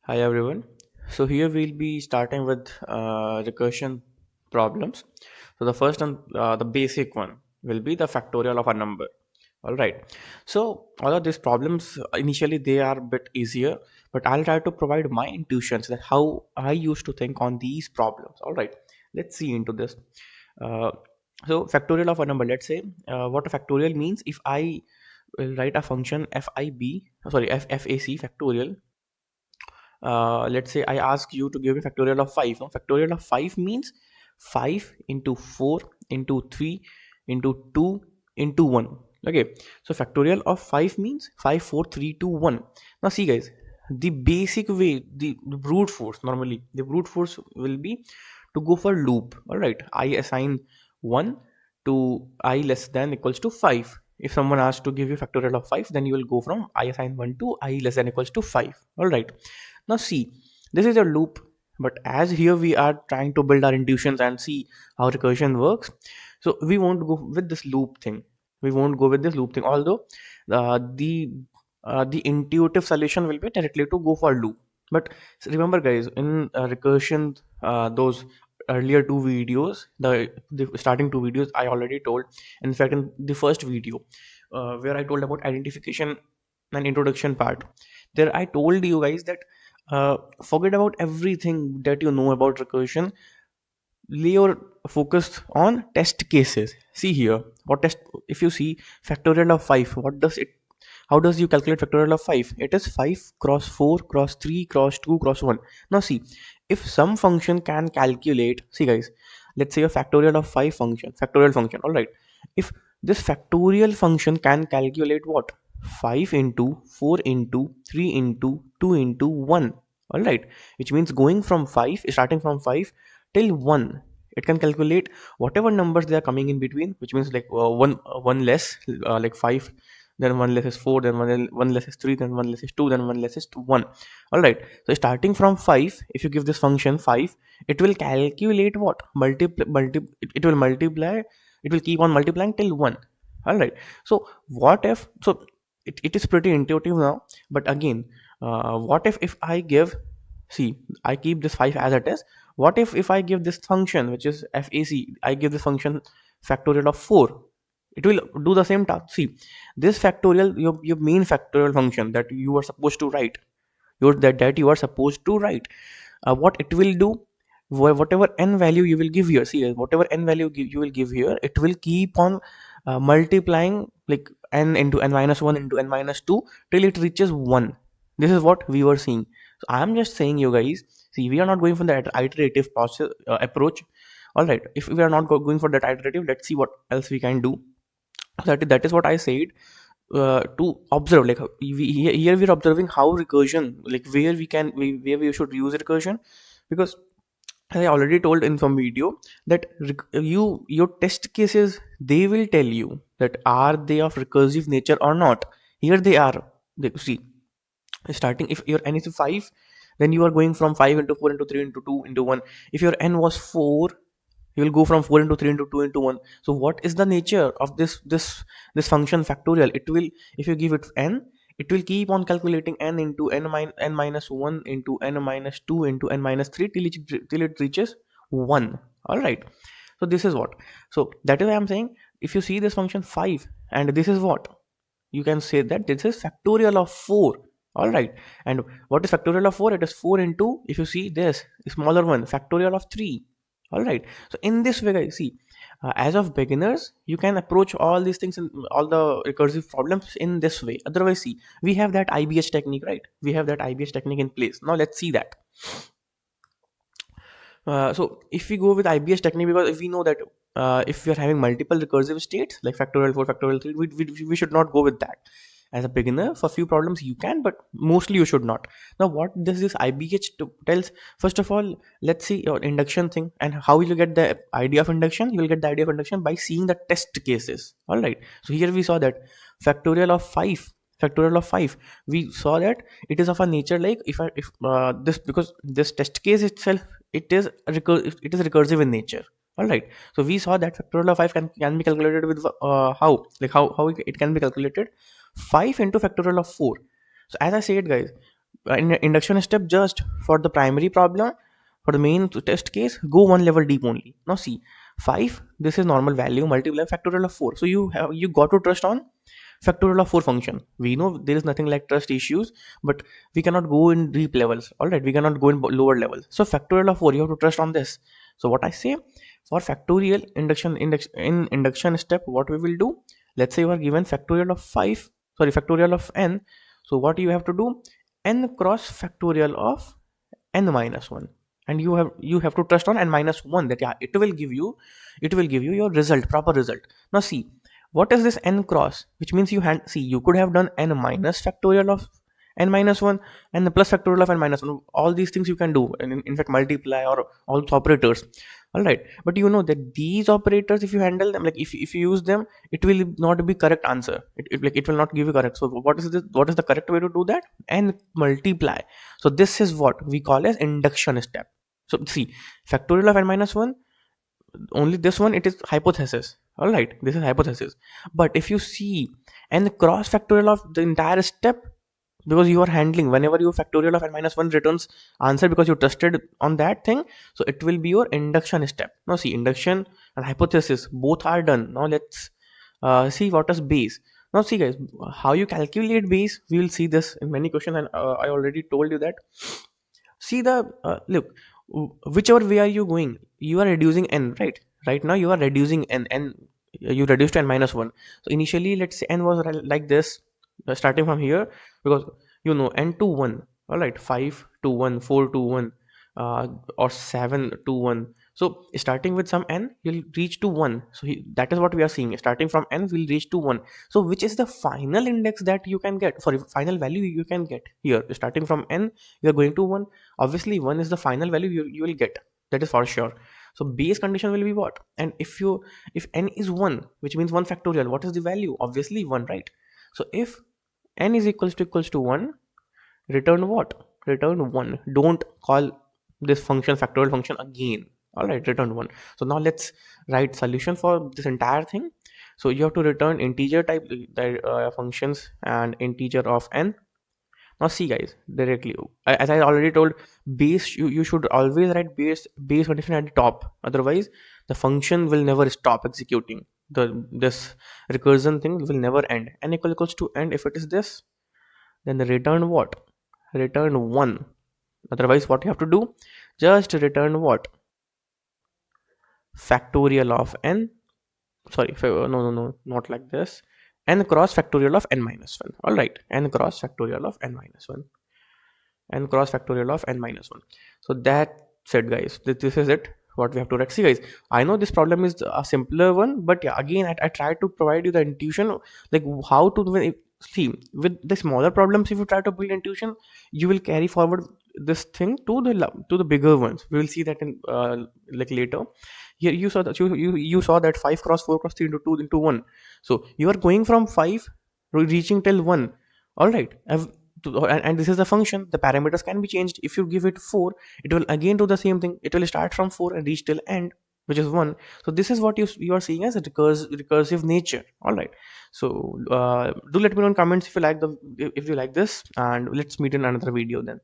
Hi everyone. So here we'll be starting with recursion problems. So the first and the basic one will be the factorial of a number. All right. So all of these problems initially they are a bit easier, but I'll try to provide my intuitions that how I used to think on these problems. All right. Let's see into this. Uh, so factorial of a number. Let's say what a factorial means. If I will write a function fac factorial, let's say I ask you to give me factorial of 5. No? Factorial of 5 means 5 into 4 into 3 into 2 into 1. Okay, so factorial of 5 means 5, 4, 3, 2, 1. Now see guys, the basic way, the brute force, normally the brute force will be to go for loop. All right, I assign 1 to I less than equals to 5. If someone asks to give you factorial of 5, then you will go from I assign 1 to I less than equals to 5. All right, now see, this is a loop, but as here we are trying to build our intuitions and see how recursion works. So we won't go with this loop thing. We won't go with this loop thing. Although the intuitive solution will be directly to go for loop. But remember, guys, in recursion, those earlier two videos, the starting two videos, I already told. In fact, in the first video, where I told about identification and introduction part, there I told you guys that forget about everything that you know about recursion. Lay your focus on test cases. See here, what test? If you see factorial of 5, what does it? How does you calculate factorial of 5? It is 5 cross 4 cross 3 cross 2 cross 1. Now see, if some function can calculate, see guys, let's say a factorial of 5 function, factorial function. All right, if this factorial function can calculate what? 5 into 4 into 3 into 2 into 1. All right, which means going from 5, starting from 5 till 1, it can calculate whatever numbers they are coming in between, which means like one less, like 5, then 1 less is 4, then 1 less is 3, then 1 less is 2, then 1 less is 1. All right, so starting from 5, if you give this function 5, it will calculate what? It will multiply, it will keep on multiplying till 1. All right, so what if, so it is pretty intuitive now, but again, what if I give, see, I keep this 5 as it is. What if I give this function, which is fac, I give this function factorial of 4, it will do the same task. See, this factorial, your main factorial function that you are supposed to write, that you are supposed to write, what it will do, whatever n value you will give here, see, whatever n value you will give here, it will keep on multiplying, like n into n minus 1 into n minus 2 till it reaches 1. This is what we were seeing. So I am just saying, you guys, see, we are not going for that iterative process approach. All right, if we are not going for that iterative, let's see what else we can do. That is what I said, to observe, like here we're observing how recursion, like where we should use recursion, because as I already told in some video that your test cases, they will tell you that are they of recursive nature or not. Here they are. See, starting, if your n is 5, then you are going from 5 into 4 into 3 into 2 into 1. If your n was 4, you will go from 4 into 3 into 2 into 1. So what is the nature of this function factorial? It will, if you give it n, it will keep on calculating n into n minus 1 into n minus 2 into n minus 3 till it reaches 1. All right, so this is what, so that is why I'm saying, if you see this function 5, and this is what, you can say that this is factorial of 4. All right, and what is factorial of 4? It is 4 into, if you see this smaller one, factorial of 3. All right, so in this way, guys, see, as of beginners, you can approach all these things and all the recursive problems in this way. Otherwise, see, we have that IBH technique, right? We have that IBH technique in place. Now let's see that. So if we go with IBS technique, because if we know that if we are having multiple recursive states like factorial 4, factorial 3, we should not go with that. As a beginner, for few problems you can, but mostly you should not. Now what does this IBH tells? First of all, let's see your induction thing, and how will you get the idea of induction? You will get the idea of induction by seeing the test cases. All right, so here we saw that factorial of 5, factorial of 5, we saw that it is of a nature like, if this, because this test case itself, it is recursive in nature. All right, so we saw that factorial of 5 can be calculated with how, like how it can be calculated, 5 into factorial of 4. So as I said, guys, induction step, just for the primary problem, for the main test case, go one level deep only. Now see, 5, this is normal value, multiply factorial of 4. So you got to trust on factorial of 4 function. We know there is nothing like trust issues, but we cannot go in deep levels. All right, we cannot go in lower levels. So factorial of 4, you have to trust on this. So what I say, for factorial in induction step, what we will do, let's say you are given factorial of 5, sorry, factorial of n. So what you have to do, n cross factorial of n minus 1, and you have to trust on n minus 1, that yeah, it will give you your result, proper result. Now see, what is this n cross, which means you could have done n minus factorial of n minus 1 and the plus factorial of n minus 1. All these things you can do, and in fact multiply or all these operators. All right, but you know that these operators, if you handle them, like if you use them, it will not be correct answer. It will not give you correct. So what is the correct way to do that? And multiply. So this is what we call as induction step. So see, factorial of n minus 1, only this one, it is hypothesis. All right, this is hypothesis. But if you see n cross factorial of the entire step, because you are handling, whenever you factorial of n minus 1 returns answer because you trusted on that thing, so it will be your induction step. Now see, induction and hypothesis both are done. Now let's see what is base. Now see guys, how you calculate base, we will see this in many questions, and I already told you that. See the look, whichever way are you going, you are reducing n, right now you are reducing n, you reduce to n minus 1. So initially, let's say n was like this, starting from here, because you know n to 1. All right, 5 to 1, 4 to 1, or 7 to 1. So starting with some n, you'll reach to 1. So that is what we are seeing. Starting from n, we'll reach to 1. So which is the final index that you can get, sorry, final value you can get here? Starting from n, you're going to 1. Obviously 1 is the final value you will get, that is for sure. So base condition will be what? And if n is 1, which means 1 factorial, what is the value? Obviously 1, right? So if n is equals to 1, return what? Return 1. Don't call this function factorial function again. All right, return 1. So now let's write solution for this entire thing. So you have to return integer type functions and integer of n. Now see guys, directly, as I already told, base, you should always write base condition at the top. Otherwise the function will never stop executing. This recursion thing will never end. N equals to end. If it is this, then the return what? Return 1. Otherwise what you have to do, just return what? Factorial of n, sorry, no, not like this, n cross factorial of n minus 1. All right, n cross factorial of n minus 1, n cross factorial of n minus 1. So that's it guys, this is it, what we have to write. See guys, I know this problem is a simpler one, but yeah, again I try to provide you the intuition, like how to see with the smaller problems. If you try to build intuition, you will carry forward this thing to the bigger ones. We will see that in like later. Here you saw that you saw that 5 cross 4 cross 3 into 2 into 1. So you are going from 5 reaching till 1. All right, and this is the function. The parameters can be changed. If you give it 4, it will again do the same thing. It will start from 4 and reach till end, which is 1. So this is what you are seeing as a recursive nature. All right, so do let me know in comments if you like this, and let's meet in another video then.